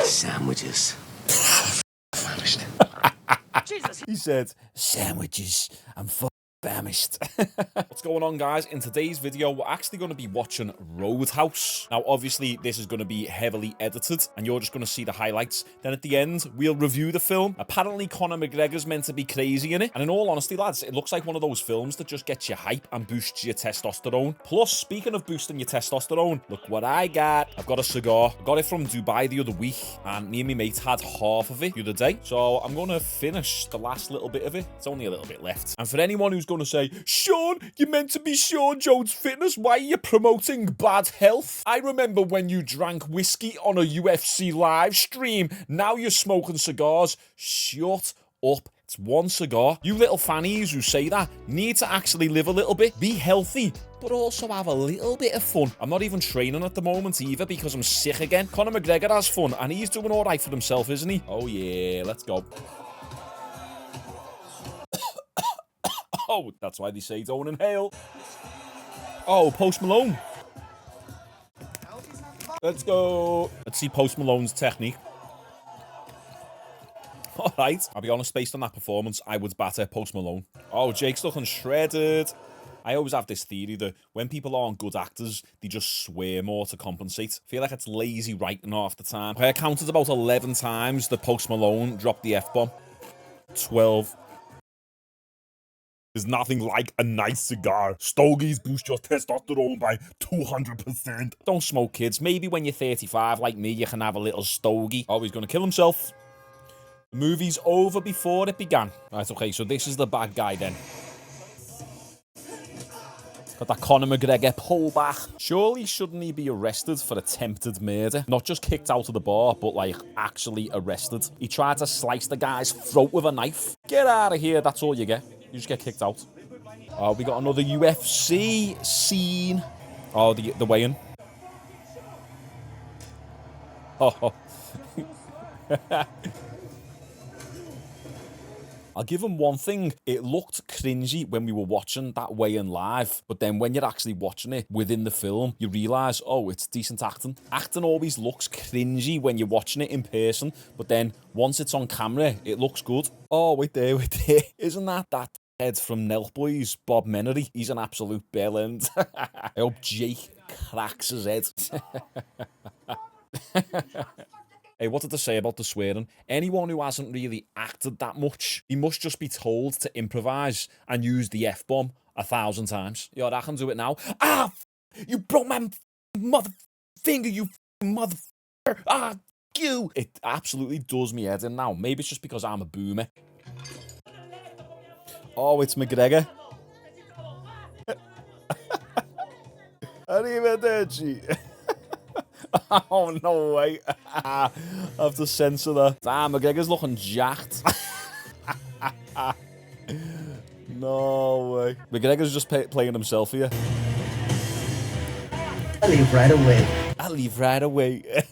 Sandwiches. Famished. Jesus. He said, sandwiches. I'm famished. What's going on, guys? In today's video, we're actually going to be watching Roadhouse. Now, obviously, this is going to be heavily edited, and you're just going to see the highlights. Then at the end, we'll review the film. Apparently, Conor McGregor's meant to be crazy in it. And in all honesty, lads, it looks like one of those films that just gets you hype and boosts your testosterone. Plus, speaking of boosting your testosterone, look what I got. I've got a cigar. I got it from Dubai the other week, and me and my mate had half of it the other day. So I'm going to finish the last little bit of it. It's only a little bit left. And for anyone who's going to say, Shaun, you're meant to be Shaun Jones Fitness, why are you promoting bad health? I remember when you drank whiskey on a UFC live stream. Now you're smoking cigars. Shut up. It's one cigar. You little fannies who say that need to actually live a little bit, be healthy, but also have a little bit of fun. I'm not even training at the moment either because I'm sick again. Conor McGregor has fun and he's doing all right for himself, isn't he? Oh yeah, let's go. Oh, that's why they say don't inhale. Oh, Post Malone. Let's go. Let's see Post Malone's technique. All right. I'll be honest, based on that performance, I would batter Post Malone. Oh, Jake's looking shredded. I always have this theory that when people aren't good actors, they just swear more to compensate. I feel like it's lazy writing half the time. I counted about 11 times that Post Malone dropped the F-bomb. 12. There's nothing like a nice cigar. Stogies boost your testosterone by 200%. Don't smoke, kids. Maybe when you're 35 like me, you can have a little stogie. Oh, he's gonna kill himself. The movie's over before it began. Right, okay, so this is the bad guy then. Got that Conor McGregor pullback. Surely shouldn't he be arrested for attempted murder? Not just kicked out of the bar, but like actually arrested. He tried to slice the guy's throat with a knife. Get out of here, that's all you get. You just get kicked out. Oh, we got another UFC scene. Oh, the weigh-in. Oh. I'll give him one thing. It looked cringy when we were watching that weigh-in live, but then when you're actually watching it within the film, you realise, oh, it's decent acting. Acting always looks cringy when you're watching it in person, but then once it's on camera, it looks good. Oh, wait there. Isn't that head from Nelk Boys, Bob Menery? He's an absolute bellend. I hope Jake cracks his head. Hey, what did they say about the swearing? Anyone who hasn't really acted that much, he must just be told to improvise and use the F-bomb 1,000 times. Yo, I can do it now. Ah, you broke my mother finger, you mother. Ah, you. It absolutely does me head in now. Maybe it's just because I'm a boomer. Oh, it's McGregor. Arrivederci. Oh, no way. I have to censor that. Damn, McGregor's looking jacked. No way. McGregor's just playing himself here. I leave right away. I leave right away.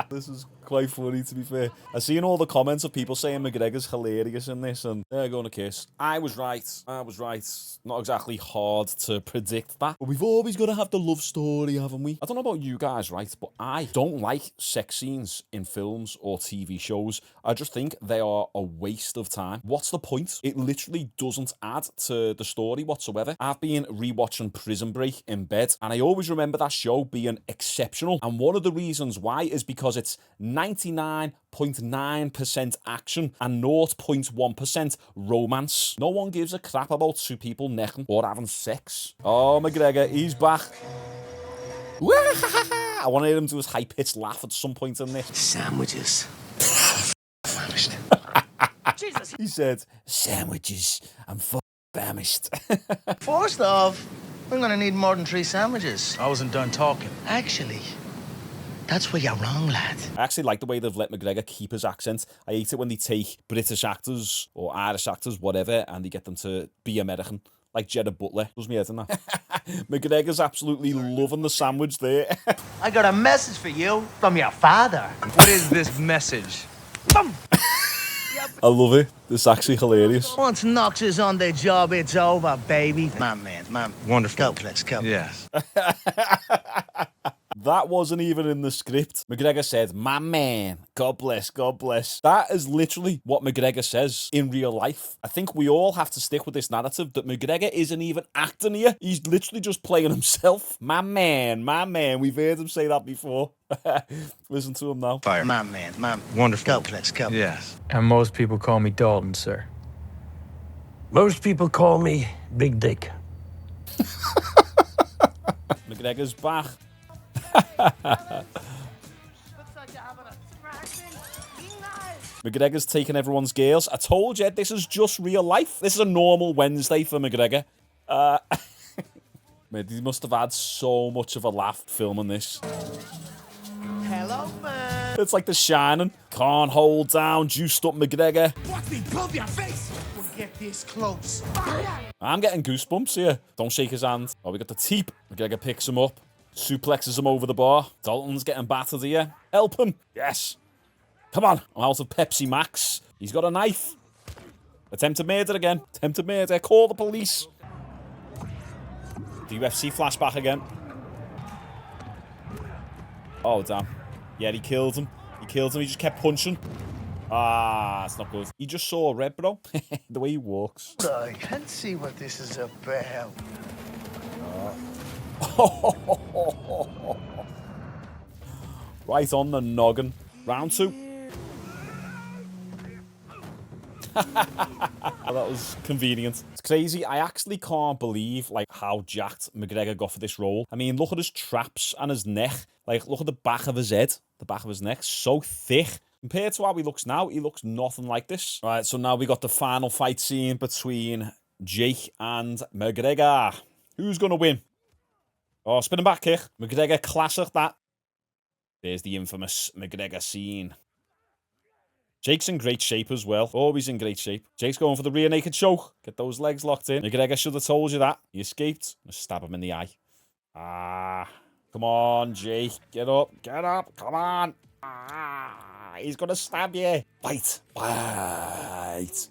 This is quite funny, to be fair. I've seen all the comments of people saying McGregor's hilarious in this, and they're going to kiss. I was right. Not exactly hard to predict that. But we've always got to have the love story, haven't we? I don't know about you guys, right? But I don't like sex scenes in films or TV shows. I just think they are a waste of time. What's the point? It literally doesn't add to the story whatsoever. I've been rewatching Prison Break in bed, and I always remember that show being exceptional. And one of the reasons why is because it's 99.9% action and 0.1% romance. No one gives a crap about two people necking or having sex. Oh, McGregor, he's back. I want to hear him do his high-pitched laugh at some point in this. Sandwiches. Famished. Jesus. He said, sandwiches. I'm famished. First off, I'm gonna need more than 3 sandwiches. I wasn't done talking. Actually, that's where you're wrong, lad. I actually like the way they've let McGregor keep his accent. I hate it when they take British actors or Irish actors, whatever, and they get them to be American. Like Jared Butler. Does me head in that. McGregor's absolutely loving the sandwich there. I got a message for you from your father. What is this message? I love it. It's actually hilarious. Once Knox is on the job, it's over, baby. Man. Wonderful. Go, let's go. Yes. That wasn't even in the script. McGregor said, "My man, God bless, God bless." That is literally what McGregor says in real life. I think we all have to stick with this narrative that McGregor isn't even acting here. He's literally just playing himself. My man, my man. We've heard him say that before. Listen to him now. Fire. My man, man. Wonderful. God bless, God bless. Yes. And most people call me Dalton, sir. Most people call me Big Dick. McGregor's back. McGregor's taking everyone's girls. I told you, this is just real life. This is a normal Wednesday for McGregor. Man, he must have had so much of a laugh filming this. Hello, man. It's like The Shining. Can't hold down, juiced up McGregor. Watch me build your face. We'll get this close. I'm getting goosebumps here. Don't shake his hand. Oh, we got the teep. McGregor picks him up. Suplexes him over the bar. Dalton's getting battered here. Help him. Yes. Come on. I'm out of Pepsi Max. He's got a knife. Attempted murder again. Attempted murder. Call the police. The UFC flashback again. Oh, damn. Yeah, he killed him. He killed him. He just kept punching. Ah, it's not good. He just saw red, bro. The way he walks. I can't see what this is about. Right on the noggin. Round 2. That was convenient. It's crazy. I actually can't believe like how jacked McGregor got for this role. I mean, look at his traps and his neck. Like, look at the back of his head. The back of his neck. So thick. Compared to how he looks now, he looks nothing like this. All right, so now we got the final fight scene between Jake and McGregor. Who's going to win? Oh, spinning back kick. McGregor classic that. There's the infamous McGregor scene. Jake's in great shape as well. Always in great shape. Jake's going for the rear naked choke. Get those legs locked in. McGregor should have told you that. He escaped. Just stab him in the eye. Ah. Come on, Jake. Get up. Get up. Come on. Ah. He's going to stab you. Bite. Bite.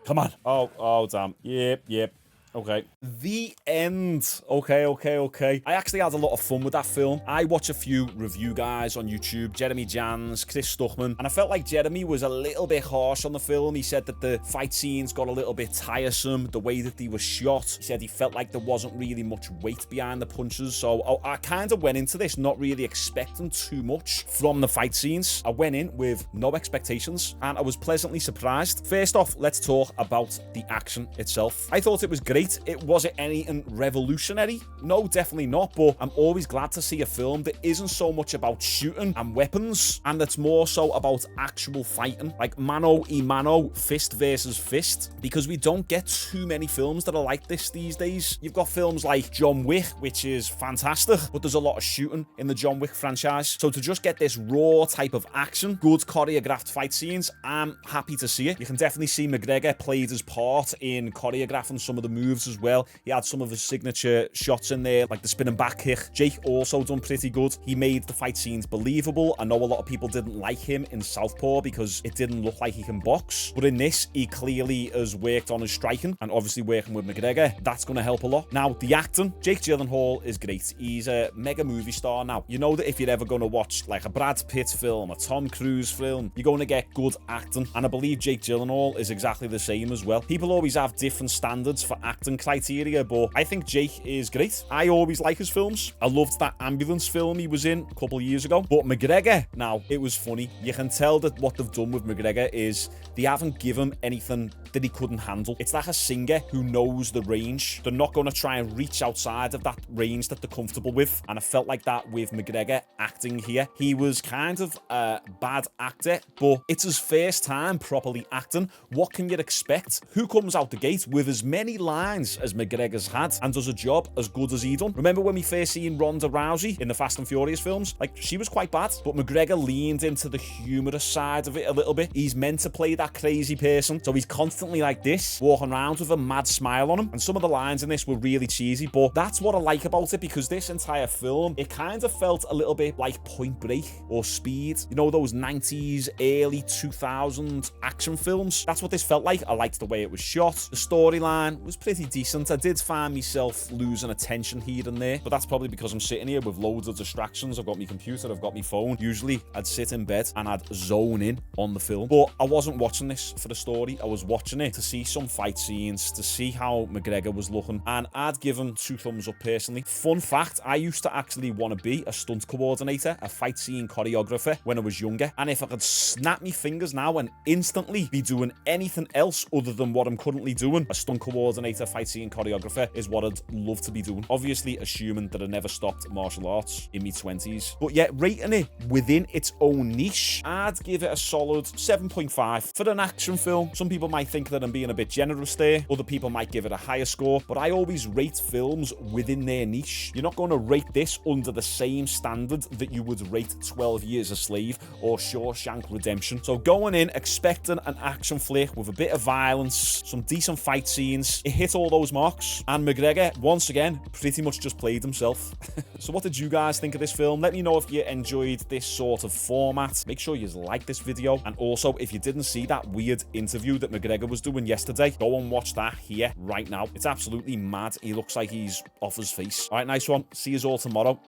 Come on. Oh, damn. Yep. Okay. The end. Okay. I actually had a lot of fun with that film. I watch a few review guys on YouTube, Jeremy Jans, Chris Stuckman, and I felt like Jeremy was a little bit harsh on the film. He said that the fight scenes got a little bit tiresome, the way that they were shot. He said he felt like there wasn't really much weight behind the punches. So I kind of went into this not really expecting too much from the fight scenes. I went in with no expectations, and I was pleasantly surprised. First off, let's talk about the action itself. I thought it was great. Was it anything revolutionary? No, definitely not, but I'm always glad to see a film that isn't so much about shooting and weapons, and that's more so about actual fighting, like mano a mano, fist versus fist, because we don't get too many films that are like this these days. You've got films like John Wick, which is fantastic, but there's a lot of shooting in the John Wick franchise, so to just get this raw type of action, good choreographed fight scenes, I'm happy to see it. You can definitely see McGregor played his part in choreographing some of the moves as well. He had some of his signature shots in there, like the spinning back kick. Jake also done pretty good. He made the fight scenes believable. I know a lot of people didn't like him in Southpaw because it didn't look like he can box, but in this, he clearly has worked on his striking, and obviously working with McGregor, that's going to help a lot. Now, the acting, Jake Gyllenhaal is great. He's a mega movie star now. You know that if you're ever going to watch like a Brad Pitt film, a Tom Cruise film, you're going to get good acting, and I believe Jake Gyllenhaal is exactly the same as well. People always have different standards for acting criteria, but I think Jake is great. I always like his films. I loved that ambulance film he was in a couple of years ago. But McGregor, now, it was funny. You can tell that what they've done with McGregor is they haven't given him anything that he couldn't handle. It's like a singer who knows the range. They're not going to try and reach outside of that range that they're comfortable with. And I felt like that with McGregor acting here. He was kind of a bad actor, but it's his first time properly acting. What can you expect? Who comes out the gate with as many lines as McGregor's had and does a job as good as he done? Remember when we first seen Ronda Rousey in the Fast and Furious films? Like, she was quite bad, but McGregor leaned into the humorous side of it a little bit. He's meant to play that crazy person, so he's constantly like this, walking around with a mad smile on him, and some of the lines in this were really cheesy, but that's what I like about it, because this entire film, it kind of felt a little bit like Point Break or Speed, you know, those 90s, early 2000s action films. That's what this felt like. I liked the way it was shot. The storyline was pretty pretty decent. I did find myself losing attention here and there, but that's probably because I'm sitting here with loads of distractions. I've got my computer, I've got my phone. Usually I'd sit in bed and I'd zone in on the film, but I wasn't watching this for the story. I was watching it to see some fight scenes, to see how McGregor was looking, and I'd give him 2 thumbs up personally. Fun fact, I used to actually want to be a stunt coordinator, a fight scene choreographer when I was younger, and if I could snap my fingers now and instantly be doing anything else other than what I'm currently doing, a stunt coordinator, fight scene choreographer is what I'd love to be doing. Obviously assuming that I never stopped martial arts in my 20s. But yeah, rating it within its own niche, I'd give it a solid 7.5 for an action film. Some people might think that I'm being a bit generous there. Other people might give it a higher score, but I always rate films within their niche. You're not going to rate this under the same standard that you would rate 12 Years a Slave or Shawshank Redemption. So going in expecting an action flick with a bit of violence, some decent fight scenes, it hit all those marks, and McGregor once again pretty much just played himself. So what did you guys think of this film? Let me know if you enjoyed this sort of format. Make sure you like this video, and also if you didn't see that weird interview that McGregor was doing yesterday, go and watch that here right now. It's absolutely mad. He looks like he's off his face. All right, nice one. See you all tomorrow.